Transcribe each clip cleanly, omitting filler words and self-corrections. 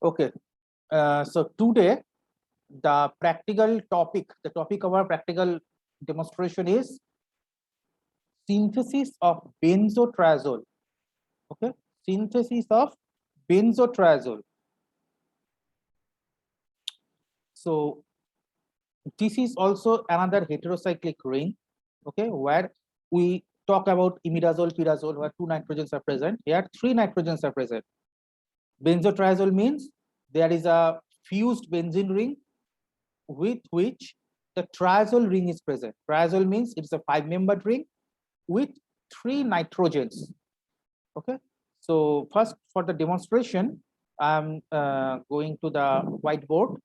Okay, so today the topic of our practical demonstration is synthesis of benzotriazole. Okay, synthesis of benzotriazole. So this is also another heterocyclic ring. Okay, where we talk about imidazole, pyrazole, where 2 nitrogens are present. Here 3 nitrogens are present. Benzotriazole means there is a fused benzene ring with which the triazole ring is present. Triazole means it's a 5-membered ring with 3 nitrogens. Okay, so first for the demonstration, I'm going to the whiteboard.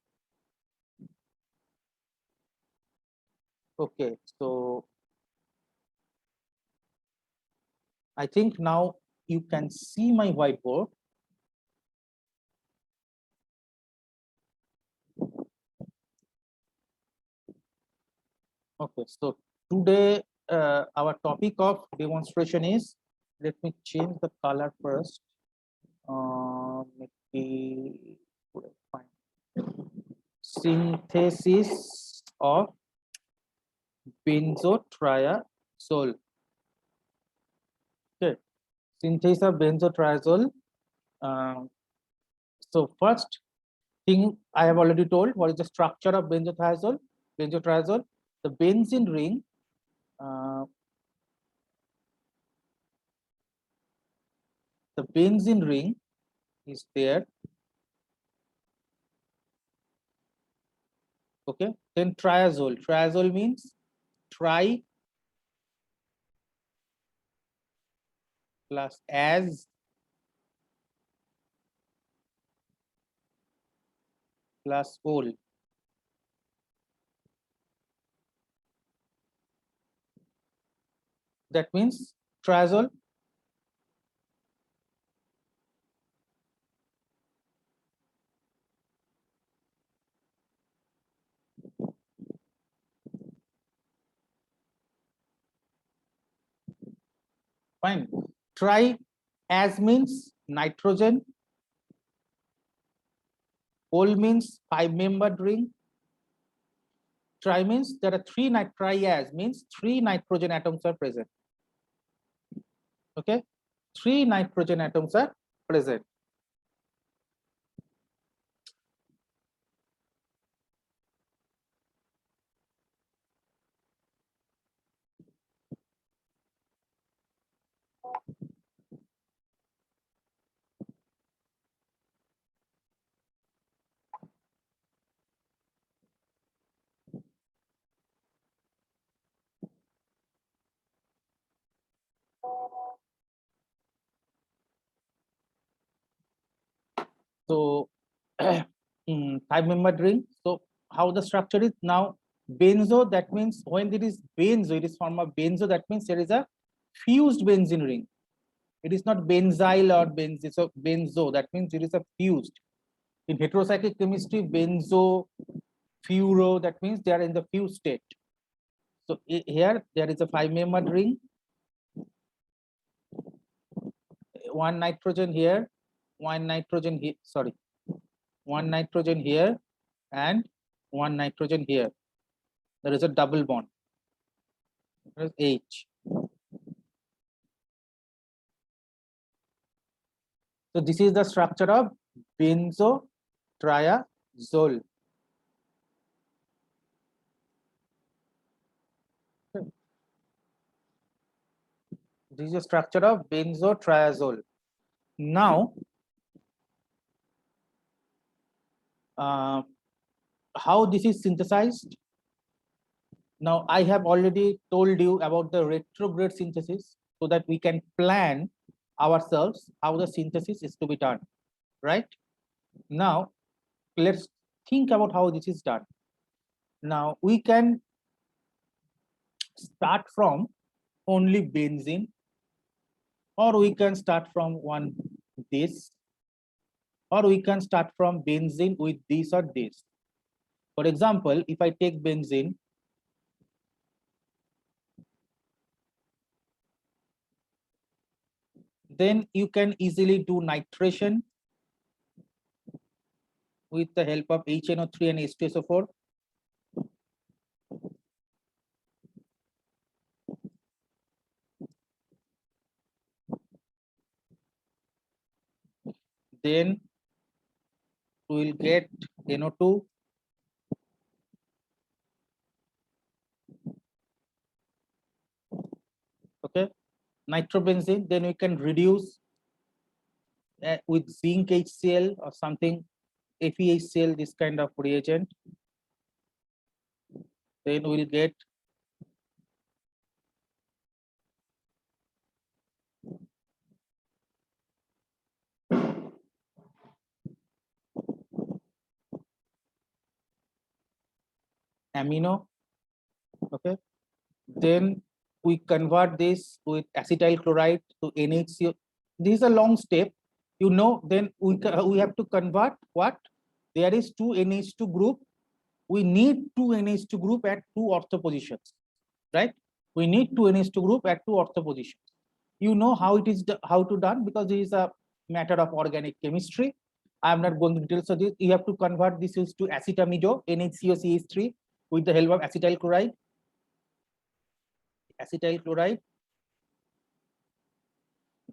Okay, so I think now you can see my whiteboard. Okay, so today our topic of demonstration is, let me change the color first. Maybe synthesis of benzotriazole. Okay, synthesis of benzotriazole. So first thing I have already told, what is the structure of benzotriazole? Benzotriazole, the benzene ring. The benzene ring is there. Okay, then triazole. Triazole means tri plus as plus ol. That means triazole. Fine. Tri as means nitrogen. Ol means 5-membered ring. Tri means there are 3 triaz means 3 nitrogen atoms are present. Okay, 3 nitrogen atoms are present. So 5-membered ring. So how the structure is now? Benzo, that means when it is benzo, it is form of benzo, that means there is a fused benzene ring. It is not benzyl or benzo. So benzo, that means it is a fused. In heterocyclic chemistry, benzo, furo, that means they are in the fused state. So here there is a 5-membered ring. 1 nitrogen here, 1 nitrogen here, sorry, 1 nitrogen here and 1 nitrogen here. There is a double bond. There is H. So this is the structure of benzotriazole. This is the structure of benzotriazole. Now, how this is synthesized? Now, I have already told you about the retrograde synthesis so that we can plan ourselves how the synthesis is to be done, right? Now, let's think about how this is done. Now, we can start from only benzene, or we can start from one this, or we can start from benzene with this or this. For example, if I take benzene, then you can easily do nitration with the help of HNO3 and H2SO4. Then we will get NO2. Okay, nitrobenzene. Then we can reduce with zinc HCl or something, FeHCl, this kind of reagent. Then we will get amino. Okay, then we convert this with acetyl chloride to NHCO. This is a long step, you know. Then we have to convert what? There is two NH2 group. We need two NH2 group at two ortho positions, right? We need two NH2 group at two ortho positions. You know how it is how to done, because this is a matter of organic chemistry. I am not going to details of this. You have to convert this to acetamido, NHCOCH3, with the help of acetyl chloride.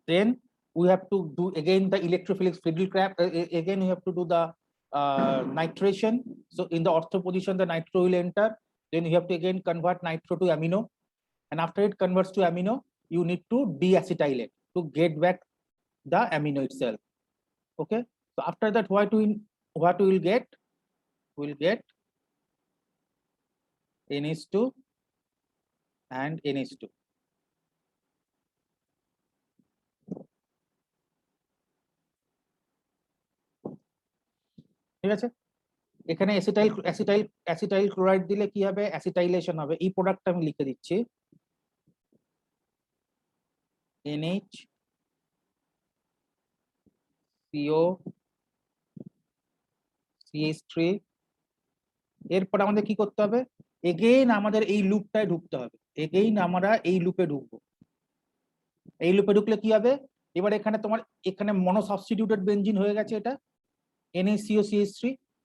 Then we have to do again the electrophilic Friedel-Crafts. Again, you have to do the nitration. So in the ortho position, the nitro will enter. Then you have to again convert nitro to amino, and after it converts to amino, you need to deacetylate to get back the amino itself. Okay. So after that, what we will get? We'll get NH2 and NH2. ঠিক আছে, এখানে acetyl chloride দিলে কি হবে? Acetylation হবে। এই প্রোডাক্টটা আমি লিখে দিচ্ছি, NHCOCH3। এরপর আমাদের কি করতে হবে? এগেইন আমাদের এই লুপটায় ঢুকতে হবে। এগেইন আমরা এই লুপে ঢুকবো। এই লুপে ঢুকলে কি হবে? এবার এখানে তোমার এখানে মনোসাবস্টিটিউটেড বেনজিন হয়ে গেছে, এটা NHCOCH3।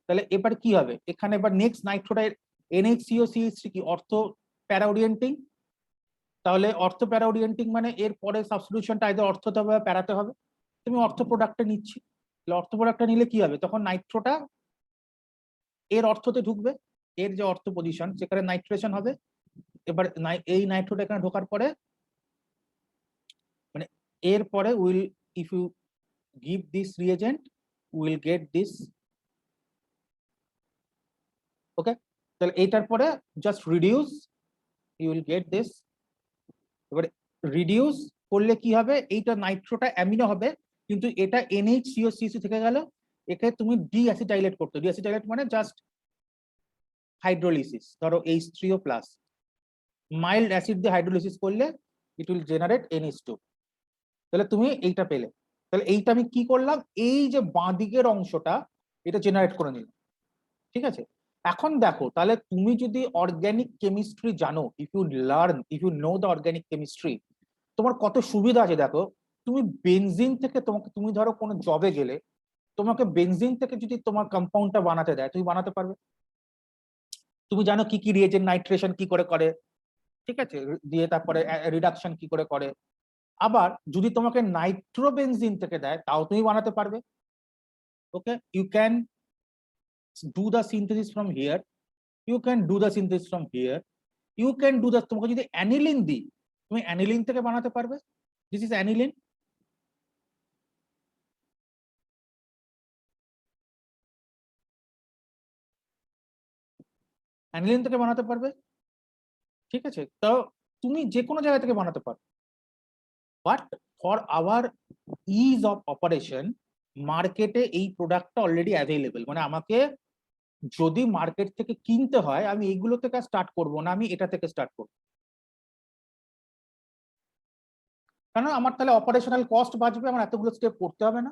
তাহলে এবার কি হবে? এখানে এবার নেক্সট নাইট্রোটা NHCOCH3 কি অর্থ প্যারা ওরিয়েন্টিং। তাহলে অর্থ প্যারা ওরিয়েন্টিং মানে এর পরে সাবস্টিটিউশনটা আইদার অর্থতে হবে বা প্যারাতে হবে। তুমি অর্থ প্রোডাক্টটা নিচ্ছি, তাহলে অর্থ প্রোডাক্টটা নিলে কি হবে? তখন নাইট্রোটা এর অর্থতে ঢুকবে, এর যে অর্থ পজিশন সেখানে নাইট্রেশন হবে। এবার এই নাইট্রোটা এখানে ঢোকার পরে মানে এরপরে will if you give this reagent, we will get this. Okay, তাহলে এইটার পরে just reduce, you will get this. এবারে রিডিউস করলে কি হবে? এইটা নাইট্রোটা অ্যামিনো হবে, কিন্তু এটা NHCOCH থেকে গেল। একে তুমি ডিঅ্যাসিটাইলেট করতে, ডিঅ্যাসিটাইলেট মানে জাস্ট হাইড্রোলিসিস। ধরো H3O+, মাইল্ড অ্যাসিড দিয়ে হাইড্রোলিসিস করলে ইট উইল জেনারেট NH2। তাহলে তুমি এইটা পেলে। তাহলে এইটা আমি কি করলাম? এই যে বাঁ দিকের অংশটা এটা জেনারেট করে নিলাম। ঠিক আছে, এখন দেখো, তাহলে তুমি যদি অর্গানিক কেমিস্ট্রি জানো, if you know the organic chemistry, তোমার কত সুবিধা আছে দেখো। তুমি বেনজিন থেকে তুমি ধরো কোনো জবে গেলে, তোমাকে বেনজিন থেকে যদি তোমার কম্পাউন্ডটা বানাতে দেয়, তুমি বানাতে পারবে। তুমি জানো কি কি রিয়েজেন্ট নাইট্রেশন কি করে করে, ঠিক আছে, দিয়ে তারপরে রিডাকশন কি করে করে। আবার যদি তোমাকে নাইট্রোবেনজিন থেকে দেয়, তাও তুমি বানাতে পারবে। Okay, you can do the synthesis from here, you can do the synthesis from here, you can do the, তোমাকে যদি অ্যানিলিন দিই, তুমি অ্যানিলিন থেকে বানাতে পারবে। This is aniline. অ্যানিলিন থেকে বানাতে পারবে, ঠিক আছে। তো তুমি যে কোনো জায়গা থেকে বানাতে পারো, but for our is of operation, মার্কেটে এই প্রোডাক্টটা অলরেডি অ্যাভেলেবল। মানে আমাকে যদি মার্কেট থেকে কিনতে হয়, আমি এইগুলো থেকে স্টার্ট করব না, আমি এটা থেকে স্টার্ট করব। কারণ আমার তাহলে অপারেশনাল কস্ট বাঁচবে, আমার এতগুলো স্টেপ করতে হবে না,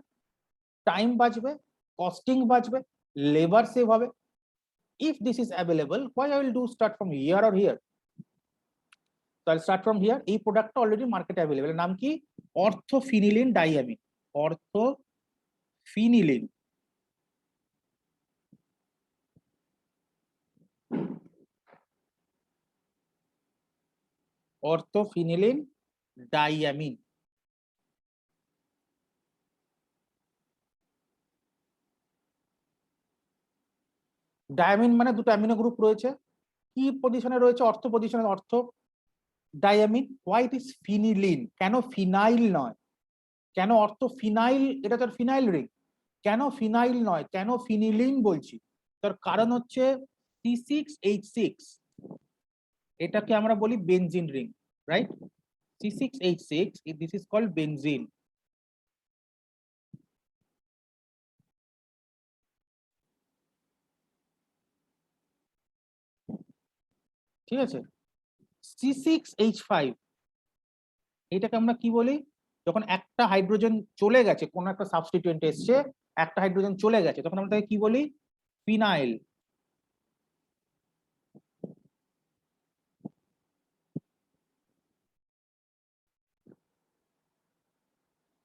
টাইম বাঁচবে, কস্টিং বাঁচবে, লেবার সেভ হবে। If this is available, why I will do start from here or here? So I'll start from here. এই প্রোডাক্টটা অলরেডি মার্কেটে অ্যাভেলেবল। নাম কি? অর্থোফিনিলিন ডাইঅ্যামিন। অর্থোফিনিলিন অর্থোফিনিলিন ডাইঅ্যামিন। ডায়ামিন মানে দুটো অ্যামিনো গ্রুপ রয়েছে, কি পজিশনে রয়েছে? অর্থ পজিশনে, অর্থ ডায়ামিন। হোয়াই ইট ইজ ফিনিলিন, কেন ফিনাইল নয়? কেন অর্থ ফিনাইল? এটা তো ফিনাইল রিং। কেন ফিনাইল নয়, কেন ফিনিলিন বলছি? তার কারণ হচ্ছে C6H6, এটাকে আমরা বলি benzene ring, right? C6H6, this is called benzene. ঠিক আছে, C6H5 এটাকে আমরা কি বলি? যখন একটা হাইড্রোজেন চলে গেছে, কোন একটা সাবস্টিটিউয়েন্ট এসছে, একটা হাইড্রোজেন চলে গেছে, তখন আমরা তাকে কি বলি? ফিনাইল।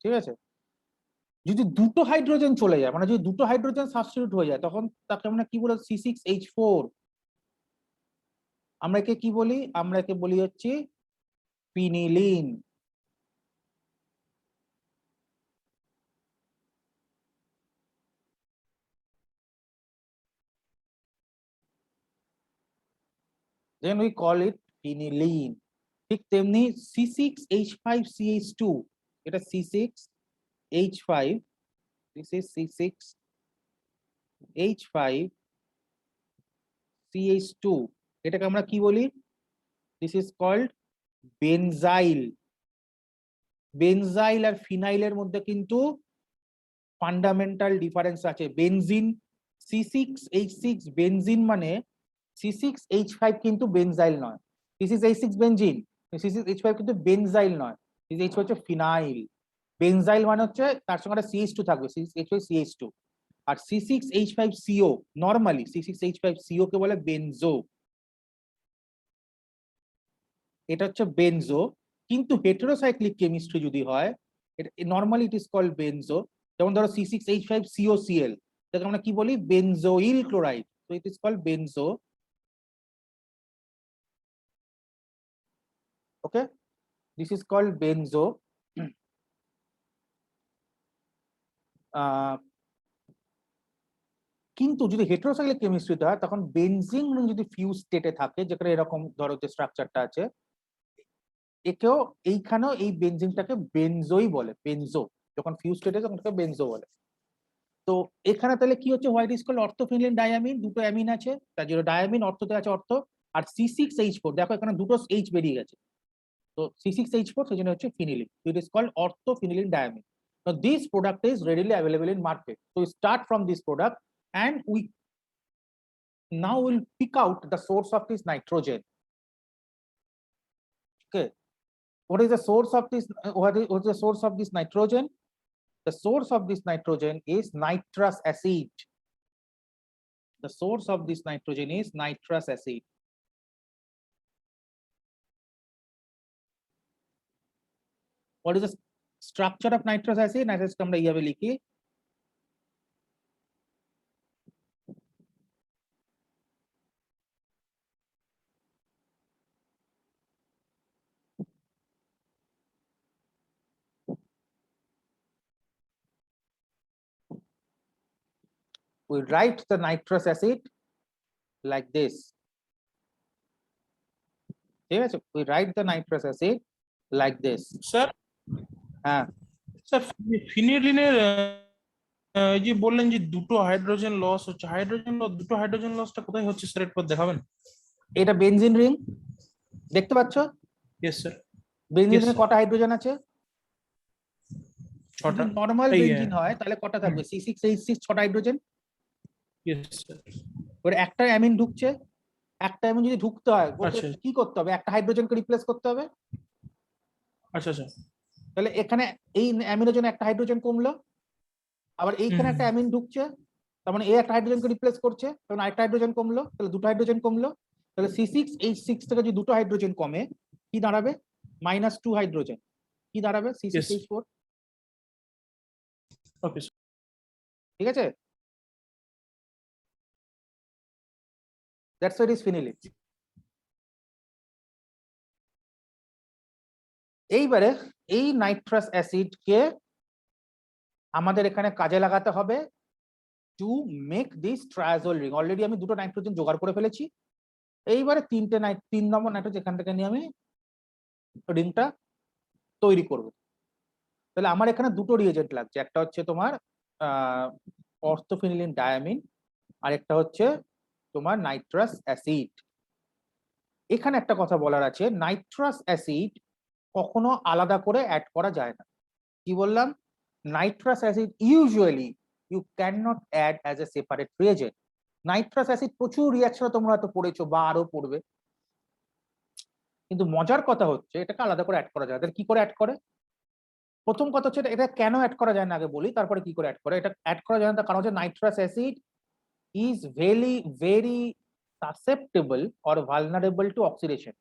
ঠিক আছে, যদি দুটো হাইড্রোজেন চলে যায়, মানে যদি দুটো হাইড্রোজেন সাবস্টিটিউট হয়ে যায়, তখন তাকে আমরা কি বলি? C6H4। আমরা একে কি বলি? আমরা একে বলি হচ্ছে ফিনিলিন। Then we call it ফিনিলিন। ঠিক তেমনি C6H5CH2, এটা C6H5, দিস ইজ C6H5CH2, এটাকে আমরা কি বলি? This is called benzyl. Benzyl আর ফিনাইলের মধ্যে কিন্তু ফান্ডামেন্টাল ডিফারেন্স আছে। বেনজিন C6H6 বেনজিন মানে C6H5 কিন্তু বেনজাইল নয়। C6H6 বেনজিন, C6H5 কিন্তু বেনজাইল নয়। C6H5 হচ্ছে ফিনাইল। বেনজাইল মানে হচ্ছে তার সঙ্গে একটা CH2 থাকবে, C6H5CH2। আর C6H5CO, নর্মালি C6H5CO কে বলে বেনজো। এটা হচ্ছে বেনজো। কিন্তু হেটেরোসাইক্লিক কেমিস্ট্রি যদি হয়, normally it is called benzo. যেমন ধরো C6H5COCl, তাকে আমরা কি বলি? Benzoyl chloride. তো it is called benzo. Okay, this is called benzo. কিন্তু যদি হেটেরোসাইক্লিক কেমিস্ট্রিতে হয়, তখন বেনজিন যদি ফিউজ স্টেটে থাকে, যেখানে এরকম ধরো যে স্ট্রাকচারটা আছে, একেও এইখানেও এই বেনজিনটাকে বেনজোই বলে। বেনজো যখন ফিউজ স্টেটে, তখন তাকে বেনজো বলে। তো এখানে তাহলে কি হচ্ছে? What is called orthophenylene diamine. দুটো অ্যামিন আছে, তার জন্য ডায়ামিন, অর্থতে আছে অর্থ। আর C6H4, দেখো এখানে দুটো H বেরিয়ে গেছে, তো C6H4, সেই জন্য হচ্ছে phenylene. It is called orthophenylene diamine. Now this product is readily available in market. So we start from this product and we now will pick out the source of this nitrogen. Okay, what is the source of this? What is the source of this nitrogen? The source of this nitrogen is nitrous acid. The source of this nitrogen is nitrous acid. What is the structure of nitrous acid? Nitrous acid আমরা এইভাবে লিখি, we write the nitrous acid like this. ঠিক আছে, we write the nitrous acid like this. Sir, হ্যাঁ, sir ফিনিলিনের এই যে বললেন যে দুটো হাইড্রোজেন লস হচ্ছে, দুটো হাইড্রোজেন লসটা কোথায় হচ্ছে স্যার, একবার দেখাবেন? এটা বেনজিন রিং, দেখতে পাচ্ছ? Yes sir. Benzene Yes, রিংয়ে sir. কটা হাইড্রোজেন আছে? যদি 6টা। নরমাল এই বেনজিন হয়, তাহলে কটা থাকবে? C6H6, 6টা হাইড্রোজেন। Yes sir. ওর একটা অ্যামিন ঢুকছে, একটা অ্যামিন যদি ঢুকতে হয়, ওকে আচ্ছা কি করতে হবে? একটা হাইড্রোজেনকে রিপ্লেস করতে হবে। আচ্ছা আচ্ছা। তাহলে এখানে এই অ্যামিনের জন্য একটা হাইড্রোজেন কমলো, আবার এইখানে একটা অ্যামিন ঢুকছে, তার মানে এই একটা হাইড্রোজেনকে রিপ্লেস করছে, তখন আরেকটা হাইড্রোজেন কমলো, তাহলে দুটো হাইড্রোজেন কমলো। তাহলে C6H6 থেকে যদি দুটো হাইড্রোজেন কমে, কি দাঁড়াবে? -2 হাইড্রোজেন। কি দাঁড়াবে? ইয়েস। C6H4। ওকে। ঠিক আছে, দ্যাটস হোয়াট ইজ ফিনিলিন। এইবারে এই নাইট্রাস অ্যাসিডকে আমাদের এখানে কাজে লাগাতে হবে to make this triazole ring. Already আমি দুটো নাইট্রোজেন জোগাড় করে ফেলেছি, এইবারে 3 নম্বর নাইট্রোজেন এখান থেকে নিয়ে আমি রিংটা তৈরি করব। তাহলে আমার এখানে দুটো রিয়েজেন্ট লাগছে, একটা হচ্ছে তোমার অর্থোফিনিলিন ডায়ামিন, আর একটা হচ্ছে তোমার নাইট্রাস অ্যাসিড। এখানে একটা কথা বলার আছে, নাইট্রাস অ্যাসিড কখনো আলাদা করে অ্যাড করা যায় না। কি বললাম? Nitrous acid usually you can not add as a separate reagent. Nitrous acid প্রচুর রিয়াকশন তোমরা হয়তো পড়েছো বা আরো পড়বে, কিন্তু মজার কথা হচ্ছে এটাকে আলাদা করে অ্যাড করা যায়। তাহলে কি করে অ্যাড করে? প্রথম কথা হচ্ছে এটা কেন অ্যাড করা যায় না আগে বলি, তারপরে কি করে অ্যাড করে। এটা অ্যাড করা যায় না তার কারণ হচ্ছে nitrous acid is very susceptible or vulnerable to oxidation.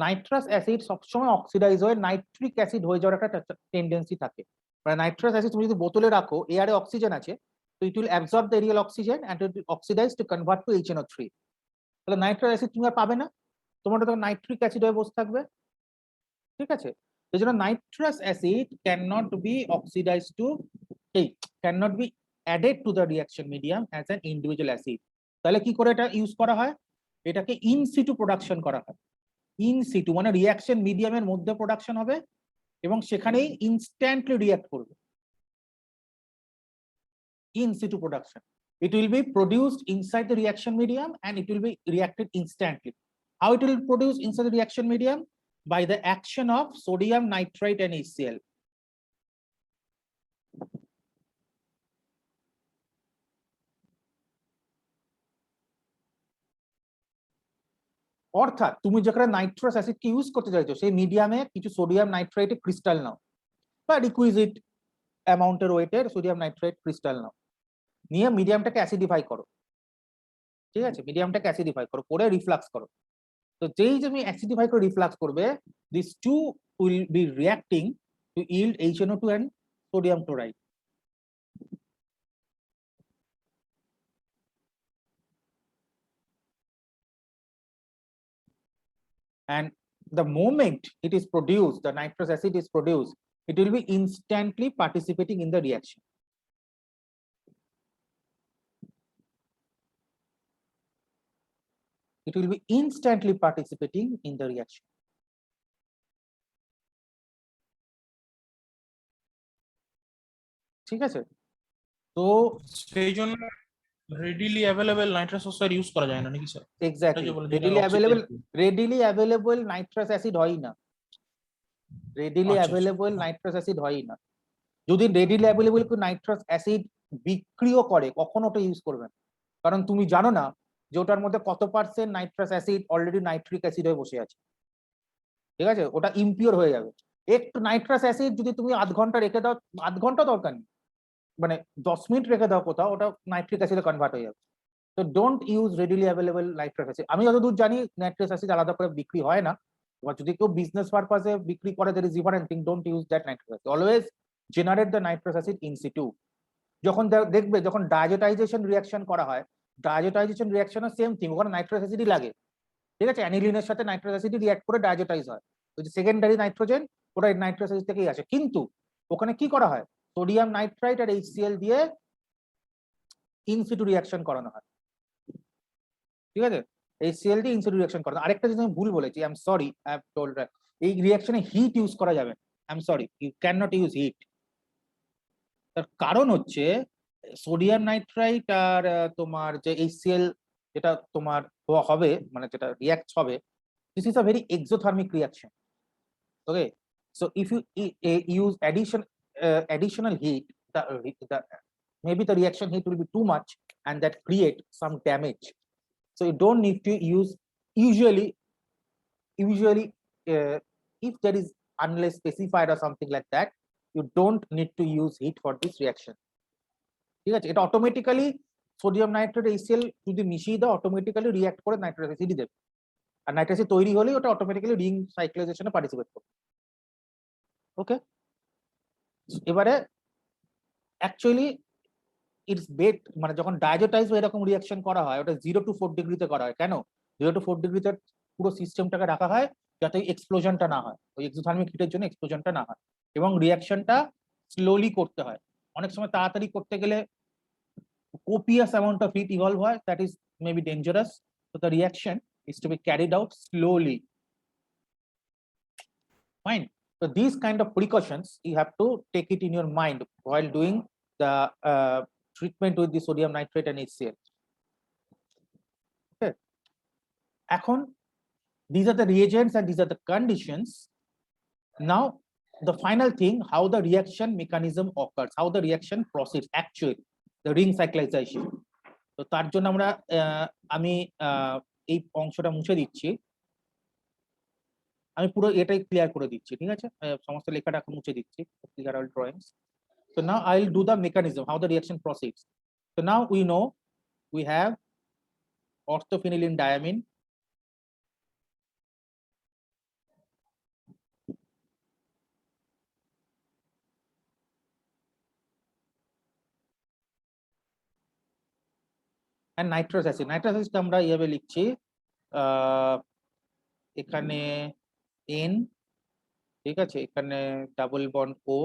Nitrous acid সবসময় অক্সিডাইজ হয়ে নাইট্রিক অ্যাসিড হয়ে যাওয়ার একটা টেন্ডেন্সি থাকে। মানে নাইট্রাস অ্যাসিড তুমি যদি বোতলে রাখো, এয়ারে অক্সিজেন আছে, তো it will absorb the real oxygen and it will oxidise to convert to HNO3। তাহলে নাইট্রাস অ্যাসিড তুমি আর পাবে না, তোমার তখন নাইট্রিক অ্যাসিড হয়ে বসে থাকবে। ঠিক আছে, এই জন্য nitrous acid can not be oxidise to can not be added to the reaction medium as an individual acid। তাহলে কি করে এটা ইউজ করা হয়? এটাকে ইন সিটু প্রোডাকশন করা হয়। ইন সিটু মানে রিয়াকশন মিডিয়ামের মধ্যে প্রোডাকশন হবে এবং সেখানেই ইনস্ট্যান্টলি রিঅ্যাক্ট করবে। In situ production, it will be produced inside the reaction medium and it will be reacted instantly. How it will produce inside the reaction medium? By the action of sodium nitrite and HCl. অর্থাৎ তুমি যেখানে nitrous অ্যাসিডকে use করতে চাইছো সেই মিডিয়ামে কিছু sodium nitrite crystal নাও বা requisite অ্যামাউন্টের ওয়েটের সোডিয়াম নাইট্রাইট ক্রিস্টাল নাও, নিয়ে মিডিয়ামটাকে অ্যাসিডিফাই করো। ঠিক আছে, মিডিয়ামটাকে অ্যাসিডিফাই করো, করে রিফ্লাক্স করো। তো যেই তুমি অ্যাসিডিফাই করে রিফ্লাক্স করবে, this too will be reacting to yield HNO2 and sodium chloride. And the moment it is produced, the nitrous acid is produced, it will be instantly participating in the reaction. It will be instantly participating in the reaction. ঠিক আছে, তো সেই জন্য readily available nitrous oxide use করা যায় না নাকি sir? Exactly readily available nitrous acid হয় না, রেডিলি অ্যাভেলেবল নাইট্রাস অ্যাসিড হয় না। যদি রেডিলি অ্যাভেলেবল নাইট্রাস অ্যাসিড বিক্রিও করে কখনো ওটা ইউজ করবেন, কারণ তুমি জানো না যে ওটার মধ্যে কত percent nitrous acid already nitric acid হয়ে বসে আছে। ঠিক আছে, ওটা ইমপিওর হয়ে যাবে। একটু নাইট্রাস অ্যাসিড যদি তুমি আধ ঘন্টা রেখে দাও, আধ ঘন্টা দরকার নেই, মানে 10 মিনিট রেখে দাও কোথাও, ওটা নাইট্রিক অ্যাসিডে কনভার্ট হয়ে যাবে। তো don't use readily available nitrous acid. আমি যতদূর জানি নাইট্রাস অ্যাসিড আলাদা করে বিক্রি হয় না, এবার যদি কেউ বিজনেস পারপাসে বিক্রি করে, that is different thing. Don't use that nitrous acid, always generate the nitrous acid in situ. যখন দেখবে যখন ডায়াজেটাইজেশন রিঅ্যাকশন করা হয়, ডায়াজেটাইজেশন রিঅ্যাকশনও সেম থিং, ওখানে নাইট্রাস অ্যাসিডই লাগে। ঠিক আছে, অ্যানিলিনের সাথে নাইট্রাস অ্যাসিডই রিঅ্যাক্ট করে ডায়াজেটাইজ হয়। ওই যে সেকেন্ডারি নাইট্রোজেন, ওটা নাইট্রাস অ্যাসিড থেকেই আসে। কিন্তু ওখানে কি করা হয়, সোডিয়াম নাইট্রাইট আর HCl দিয়ে ইন সিটু রিঅ্যাকশন করানো হয়। ঠিক আছে, HCl দিয়ে ইন সিটু রিঅ্যাকশন করানো। আরেকটা জিনিস আমি ভুল বলেছি, I am sorry, I have told, এই রিঅ্যাকশনে হিট ইউজ করা যাবে না। I am sorry, you can not use heat. তার কারণ হচ্ছে সোডিয়াম নাইট্রাইট আর তোমার যে HCl যেটা তোমার হবে, মানে যেটা রিঅ্যাক্ট হবে, this is a very exothermic reaction. Okay, so if you use additional heat, the maybe the reaction heat will be too much and that create some damage. So you don't need to use, usually if there is, unless specified or something like that, you don't need to use heat for this reaction. ঠিক আছে, এটা automatically sodium nitrate HCl যদি মিশিয়ে দাও, automatically react করে nitrous acid দেবে, আর nitrous acid তৈরি হলেই ওটা অটোমেটিক্যালি রিং সাইক্লোজাইজেশনে পার্টিসিপেট করবে। ওকে, এবারে অ্যাকচুয়ালি ইটস বেট, মানে যখন ডায়াজেটাইজ এরকম রিঅ্যাকশন করা হয়, ওটা 0 to 4 ডিগ্রিতে করা হয়। কেন 0 to 4 ডিগ্রিতে পুরো সিস্টেমটাকে রাখা হয়? যাতে এক্সপ্লোশনটা না হয়, ওই এক্সোথার্মিক হিটের জন্য এক্সপ্লোশনটা না হয়, এবং রিয়াকশনটা স্লোলি করতে হয়। অনেক সময় তাড়াতাড়ি করতে গেলে copious amount of heat evolve হয়, that is maybe dangerous, so the reaction is to be carried out slowly. Fine. So these kind of precautions you have to take it in your mind while doing the treatment with the sodium nitrate and HCl. Okay. এখন these are the reagents and these are the conditions. Now the final thing, how the reaction mechanism occurs, how the reaction proceeds actually, the ring cyclization. তো তার জন্য আমরা আমি এই অংশটা মুছে দিচ্ছি, আমি পুরো এটাই ক্লিয়ার করে দিচ্ছি, ঠিক আছে, সমস্ত লেখাটা এখন মুছে দিচ্ছি, clear all drawings. So now I will do the mechanism, how the reaction proceeds. So now we know we have orthophenylene diamine, and nitrous acid. Nitrous acid আমরা এইভাবে লিখছি, এখানে N, ঠিক আছে, এখানে ডাবল বন্ড O,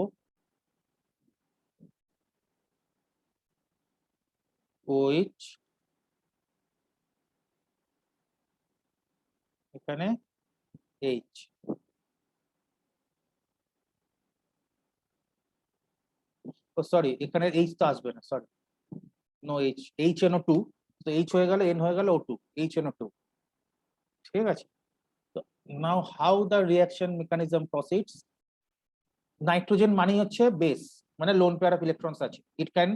OH, এখানে H। ও sorry, এখানে H তো আসবে না, সরি, নো H, HNO2, তো H হয়ে গেল, N হয়ে গেল O2, HNO2, ঠিক আছে। তো now how the reaction mechanism proceeds, nitrogen মানে হচ্ছে বেস, মানে লোন পেয়ার অফ ইলেকট্রনস আছে, it can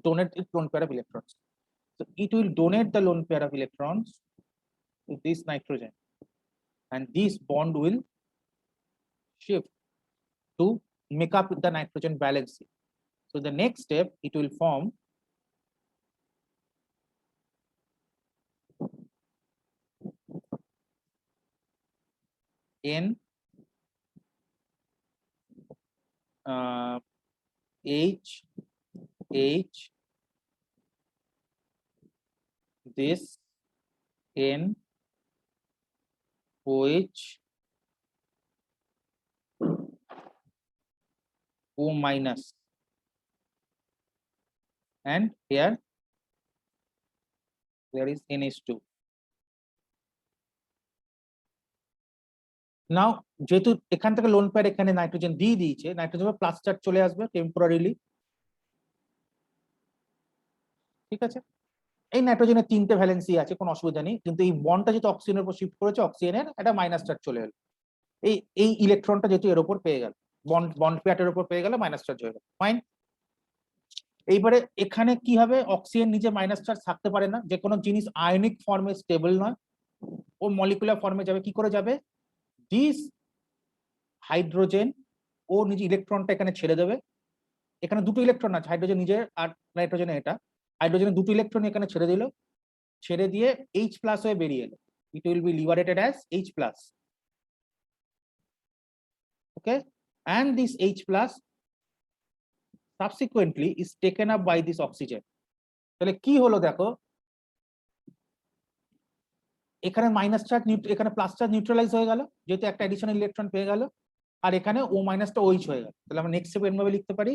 donate it lone pair of electrons, so it will donate the lone pair of electrons to this nitrogen, and this bond will shift to make up the nitrogen balancing. So the next step, it will form N, H, H, this N, OH, O minus, and here there is NH2. নাও যেহেতু এখান থেকে lone pair এখানে nitrogen দিয়ে দিয়েছে, nitrogen plus charge চলে আসবে temporarily, ঠিক আছে। এই নাইট্রোজেনের 3টে ভ্যালেন্সি আছে, কোনো অসুবিধা নেই, কিন্তু এই বন্ডটা যেহেতু অক্সিজেনের উপর শিফট করেছে, অক্সিজেনের একটা মাইনাস চার্জ চলে এলো, এই এই ইলেকট্রনটা যেহেতু এর উপর পেয়ে গেল, বন্ড পেয়ারের উপর পেয়ে গেল, মাইনাস চার্জ হয়ে গেল, ফাইন। এইবারে এখানে কি হবে, অক্সিজেন নিচে মাইনাস চার্জ থাকতে পারে না, যে কোনো জিনিস আয়নিক ফর্মে স্টেবল নয়, ও মলিকুলার ফর্মে যাবে, কি করে যাবে, দিস হাইড্রোজেন ও নিজে ইলেকট্রনটা এখানে ছেড়ে দেবে, এখানে দুটো ইলেকট্রন আছে, হাইড্রোজেন নিজের আর নাইট্রোজেন এটা, হাইড্রোজেনের দুটো ইলেকট্রন এখানে ছেড়ে দিল, ছেড়ে দিয়ে H প্লাস হয়ে বেরিয়ে এলো, it will be liberated as H plus, okay, and this H plus subsequently is taken up by this oxygen. তাহলে কি হলো দেখো, এখানে মাইনাস চার্জ, এখানে প্লাস চার্জ নিউট্রালাইজ হয়ে গেল, যেহেতু একটা অ্যাডিশনাল ইলেকট্রন পেয়ে গেল, আর এখানে ও মাইনাসটা OH হয়ে গেল। তাহলে আমরা নেক্সট স্টেপ এরভাবে লিখতে পারি,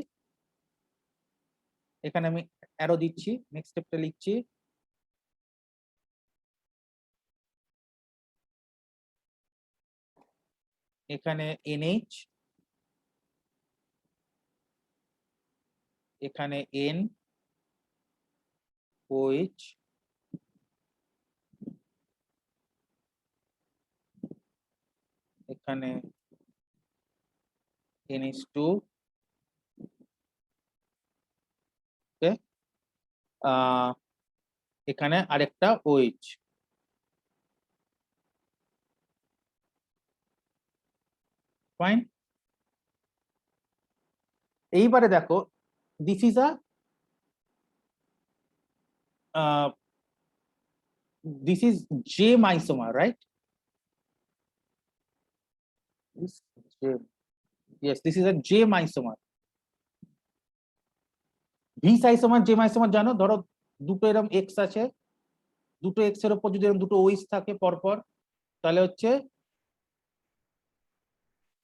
এখানে আমি অ্যারো দিচ্ছি, নেক্সট স্টেপটা লিখছি, এখানে NH, এখানে N, OH, এখানে NH2, ওকে, এখানে আরেকটা OH, ফাইন। এইবারে দেখো, this is this is J isomer, right? This J, yes, this is a J isomer. Vis isomer, J isomer জানো, ধরো দুটো এরকম X আছে, দুটো X এর উপর যদি এরকম দুটো OH থাকে পরপর, তাহলে হচ্ছে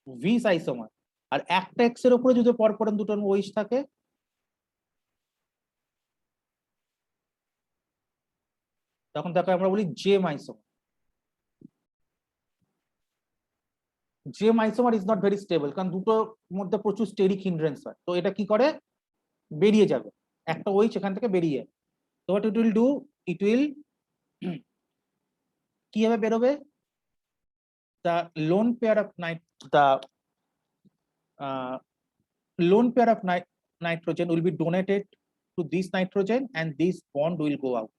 ভিস আইসোমার, আর একটা এক্স এর উপরে যদি পরপর দুটো ওইচ থাকে তখন তাকে আমরা বলি gem isomer. Gem isomer is not very stable, কারণ দুটোর মধ্যে প্রচুর স্টেরিক হিন্ড্রেন্স হয়, তো এটা কি করে বেরিয়ে যাবে, একটা ওইচ এখান থেকে বেরিয়ে যাবে। তো what it will do, it will কিভাবে বেরোবে, the loan pair of the lone pair of nitrogen will be donated to this nitrogen and this bond will go out।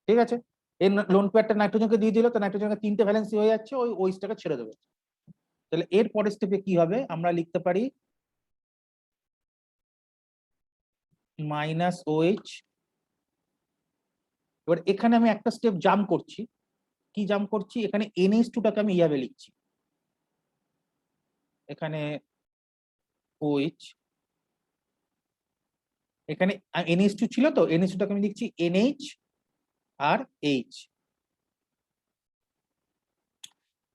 ঠিক আছে, এই লোন পেয়ারটা নাইট্রোজেনকে দিয়ে দিল, তো নাইট্রোজেনের তিনটে ভ্যালেন্সি হয়ে যাচ্ছে, ওই ওইচটাকে ছেড়ে দেবে। তাহলে এর পরের স্টেপে কি হবে, আমরা লিখতে পারি মাইনাস ওএইচ। এবার এখানে আমি একটা স্টেপ জাম্প করছি, কি জাম্প করছি, এখানে NH2টাকে আমি এইভাবে লিখছি, এখানে OH, এখানে NH2 ছিল, তো NH2টাকে আমি লিখছি NH আর H।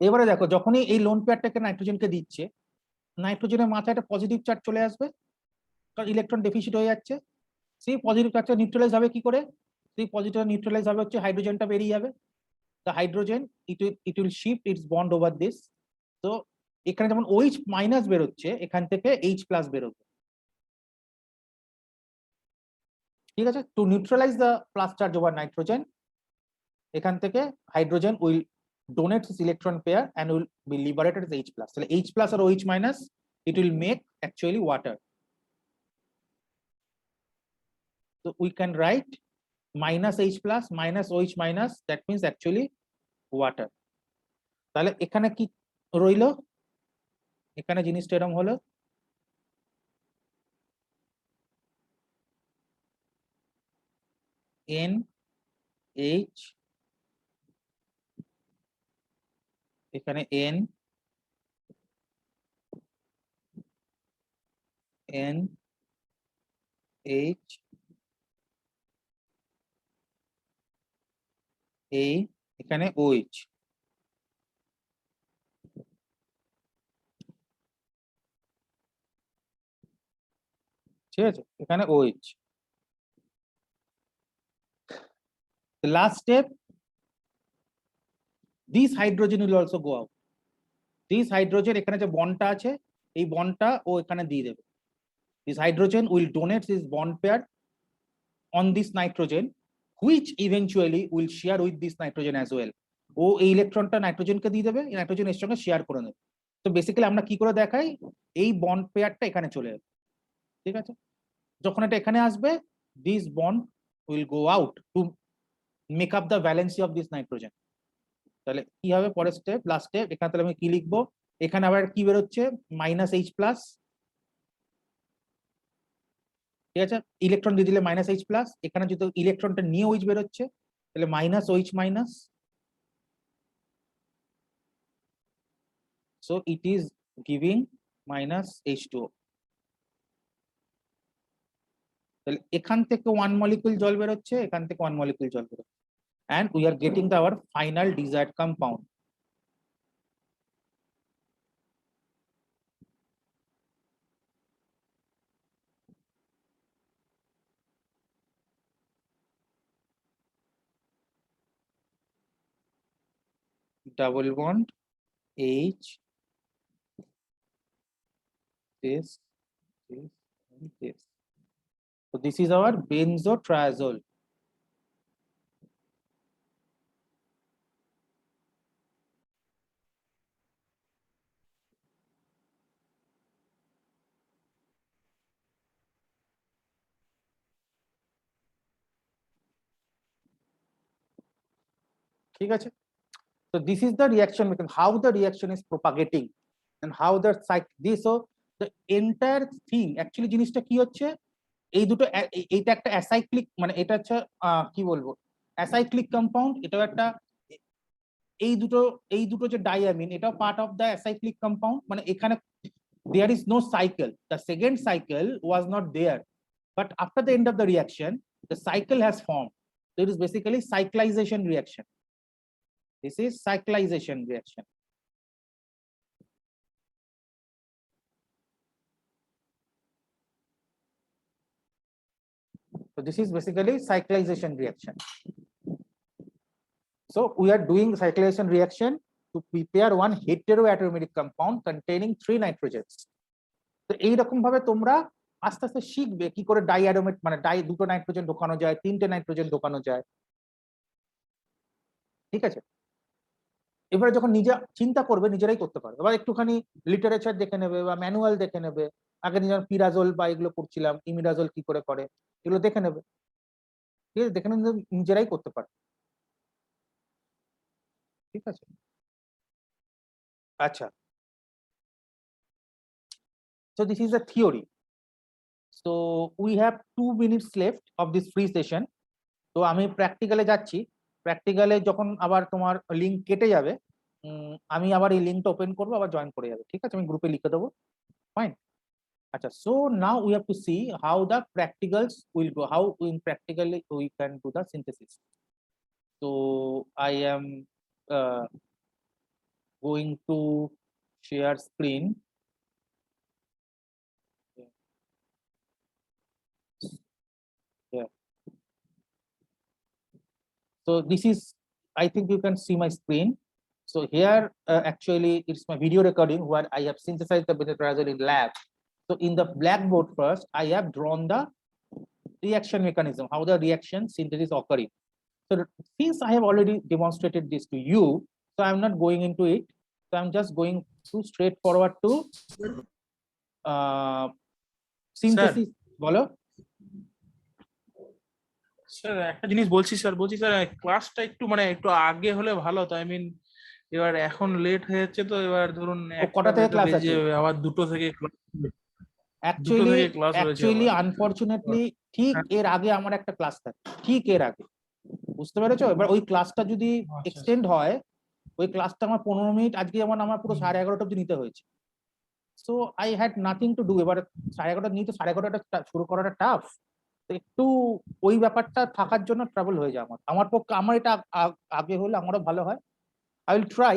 এবারে দেখো, যখনই এই লোন পেয়ারটাকে নাইট্রোজেনকে দিচ্ছে, নাইট্রোজেনের মাথায় একটা পজিটিভ চার্জ চলে আসবে, কারণ ইলেকট্রন ডেফিসিট হয়ে যাচ্ছে। সেই পজিটিভ চার্জটা নিউট্রালাইজ হবে কি করে, সেই পজিটিভ নিউট্রালাইজ হবে হচ্ছে হাইড্রোজেনটা বেরিয়ে যাবে, the hydrogen it will shift it's bond over this. তো এখানে যেমন OH মাইনাস বেরোচ্ছে, এখান থেকে H প্লাস বেরোবে। ঠিক আছে, to neutralise the plus charge over nitrogen, এখান থেকে hydrogen will donate its electron pair and will be liberated as H plus. So H plus or OH minus, it will make actually water. So we can write minus H plus minus OH minus, that means actually water. তাহলে এখানে কি রইলো, এখানে জিনিসটা এরকম হলো, NH, এখানে NH, এখানে OH। ঠিক আছে, এখানে OH। The last step, this hydrogen will also go out. This hydrogen, এখানে যে বন্ডটা আছে, এই বন্ডটা ও এখানে দিয়ে দেবে। This hydrogen will donate this bond pair on this nitrogen, which eventually will share with this nitrogen as well. ও এই ইলেকট্রনটা নাইট্রোজেনকে দিয়ে দেবে, এই নাইট্রোজেন এর সঙ্গে শেয়ার করে নেবে। তো বেসিক্যালি আমরা কি করে দেখাই, এই বন্ড পেয়ারটা এখানে চলে যাবে। ঠিক আছে, যখন এটা এখানে আসবে, this bond will go out to make up the valency of this nitrogen। তাহলে কি হবে পরের স্টেপ, লাস্ট স্টেপ, এখানে তাহলে আমি কি লিখবো, এখানে আবার কি বেরোচ্ছে, মাইনাস H প্লাস। ঠিক আছে, ইলেকট্রন দিয়ে দিলে মাইনাস H প্লাস, এখানে যদি ইলেকট্রনটা নিয়ে OH বেরোচ্ছে, তাহলে minus OH minus. So it is giving minus H2O। তাহলে এখান থেকে 1 molecule জল বেরোচ্ছে, এখান থেকে 1 molecule জল বেরোচ্ছে, and we are getting our final desired compound। Double bond H, this, and this। So this is our benzotriazole। ঠিক আছে, so this is the reaction mechanism, how the reaction is propagating and how the this, so the entire thing actually জিনিসটা কি হচ্ছে, এই দুটো এইটা একটা acyclic, মানে এটা হচ্ছে কি বলবো, অ্যাসাইক্লিক কম্পাউন্ড, এটাও একটা, এই দুটো যে ডাইঅ্যামিন, এটাও part of the acyclic compound. মানে এখানে there is no cycle, the second cycle was not there, but after the end of the reaction the cycle has formed, so it is basically cyclization reaction। This is cyclization reaction। this is basically cyclization reaction. So we are doing cyclization reaction to prepare one heteroatomic compound containing 3 nitrogens. তো এইরকম ভাবে তোমরা আস্তে আস্তে শিখবে কি করে ডাইঅ্যারোমেট মানে দুটো নাইট্রোজেন ঢোকানো যায়, 3টে নাইট্রোজেন ঢোকানো যায়। ঠিক আছে, এবারে যখন নিজে চিন্তা করবে নিজেরাই করতে পারবে। এবার একটুখানি লিটারেচার দেখে নেবে বা ম্যানুয়াল দেখে নেবে, আগে যেমন পিরাজোল বা এগুলো করছিলাম, ইমিডাজোল কি করে করে এগুলো দেখে নেবে। ঠিক আছে, দেখে নিলে নিজেরাই করতে পারবে। ঠিক আছে, আচ্ছা, so this is the theory. So we have 2 minutes left of this free session. তো আমি প্র্যাকটিক্যালে যাচ্ছি। প্র্যাকটিক্যালে যখন আবার তোমার লিংক কেটে যাবে, আমি আবার এই লিংকটা ওপেন করবো, আবার জয়েন করে যাবে। ঠিক আছে, আমি গ্রুপে লিখে দেবো। ফাইন। আচ্ছা, so now we have to see how the practicals will go, how in practically we can do the synthesis. So I am going to share screen. Yeah. So this is, I think you can see my screen. So here actually it's my video recording where I have synthesized the benzotriazole in lab. So in the blackboard first, I have drawn the reaction mechanism, how the reaction synthesis occurring. So since I have already demonstrated this to you, so I'm not going into it. So I'm just going to straightforward to synthesis. Bolo. Sir একটা জিনিস বলছি sir, ক্লাসটা একটু মানে একটু আগে হলে ভালো হতো। আই মিন এবার এখন লেট হয়ে যাচ্ছে, তো এবার ধরুন কটা থেকে ক্লাস আছে? আবার 2টো থেকে ক্লাস। Actually unfortunately ঠিক এর আগে আমার একটা ক্লাস থাকে, ঠিক এর আগে, বুঝতে পেরেছো? এবার ওই ক্লাসটা যদি এক্সটেন্ড হয়, ওই ক্লাসটা আমার 15 মিনিট, আজকে যেমন আমার পুরো 11:30 অবধি নিতে হয়েছে। So I had nothing to do. এবার 11:30 নিতে 11:30টা শুরু করাটা টাফ, একটু ওই ব্যাপারটা থাকার জন্য ট্রাভেল হয়ে যায় আমার পক্ষে। আমার এটা আগে হলে আমারও ভালো হয়। I will try,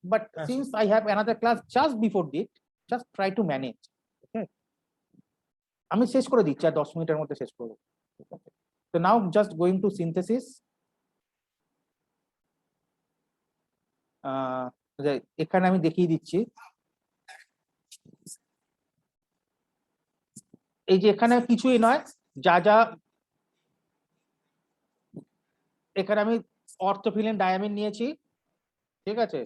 but since I have another class just before it, just try to manage. Okay, আমি শেষ করে দিচ্ছি, আর 10 মিনিটের মধ্যে শেষ করব। So now just going to synthesis. এখানে আমি দেখিয়ে দিচ্ছি, এই যে এখানে কিছুই নয়, যা যা এখানে আমি অর্থোফিলিন ডায়ামিন নিয়েছি। ঠিক আছে,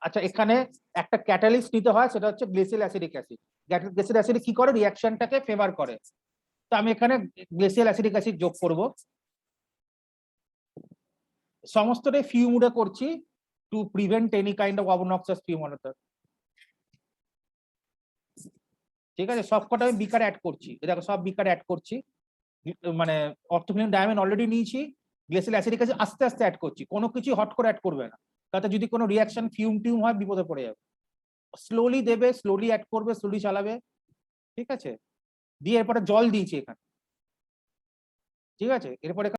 আচ্ছা, এখানে একটা ক্যাটালিস্ট নিতে হয়, সেটা হচ্ছে গ্লিসিল অ্যাসিডিক অ্যাসিড। গ্লিসিল অ্যাসিড কি করে? রিঅ্যাকশনটাকে ফেভার করে। তো আমি এখানে গ্লিসিল অ্যাসিডিক অ্যাসিড যোগ করব। সমস্তটাই ফিউমুডে করছি to prevent any kind of obnoxious ফিউমোনেটর। ঠিক আছে, সবকটা আমি বিকারে অ্যাড করছি। দেখো সব বিকারে অ্যাড করছি, মানে অর্থোফিলিন ডায়ামিন অলরেডি নিয়েছি, গ্লিসিল অ্যাসিডিক অ্যাসিড আস্তে আস্তে অ্যাড করছি। কোনো কিছু হট করে অ্যাড করবে না, তাতে যদি কোনো রিঅ্যাকশন ফিউম টিউম হয় বিপদে পড়ে যাবে। স্লোলি দেবে, স্লোলি অ্যাড করবে, স্লোলি চালাবে। ঠিক আছে, দিয়ে এরপরে জল দিয়েছি এখানে। ঠিক আছে, এরপরে